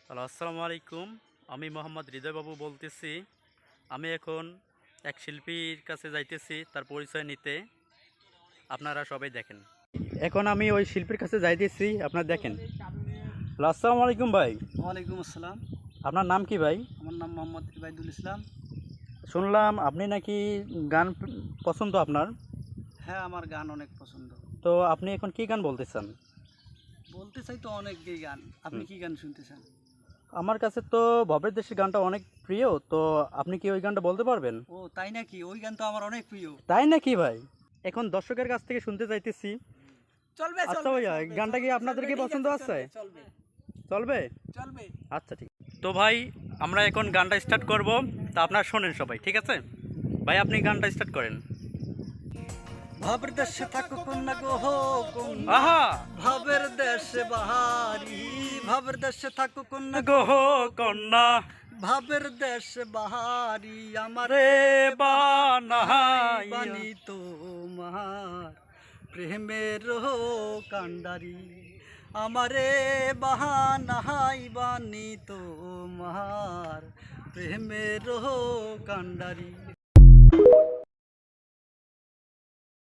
Hello, আসসালামু আলাইকুম। আমি মোহাম্মদ হৃদয় বাবু বলতেছি। আমি এখন এক শিল্পীর কাছে যাইতেছি তার পরিচয় নিতে। আপনারা সবাই দেখেন। এখন আমি ওই শিল্পীর কাছে যাইতেছি, আপনারা দেখেন। হ্যালো, আসসালামু আলাইকুম ভাই। ওয়ালাইকুম আসসালাম। আপনার নাম কি ভাই? আমার নাম মোহাম্মদ ইবাইদুল ইসলাম। শুনলাম আপনি নাকি গান পছন্দ আপনার। হ্যাঁ, আমার গান অনেক পছন্দ। তো আপনি এখন কি গান বলতে চান? বলতে চাই তো অনেকই গান। আপনি কি গান শুনতে চান? আমার কাছে তো ভবের দেশের গানটা অনেক প্রিয়, তো আপনি কি ওই গানটা বলতে পারবেন? ও তাই নাকি? ওই গান তো আমার অনেক প্রিয়। তাই নাকি ভাই? এখন দর্শকের কাছ থেকে শুনতে চাইতেছি। চলবে আচ্ছা চলবে ভাইয়া, চলবে, গানটা কি চলবে, আপনাদের কি চলবে, ঠিক পছন্দ আছে? চলবে চলবে? চলবে। আচ্ছা, ঠিক। তো ভাই, আমরা এখন গানটা স্টার্ট করব। তা আপনারা শোনেন সবাই, ঠিক আছে? ভাই, আপনি গানটা স্টার্ট করেন। ভাবের দেশে থাকো কন্যা গো কন্যা, আহা ভাবের দেশে বাহারি, ভাবের দেশে থাকো কন্যা গো, গো কন্যা ভাবের দেশে বাহারি, আমার রে বানাই বাণী তোমার প্রেমের কান্ডারি, আমারে বাহানাই বাণী তোমার প্রেমের কান্ডারি।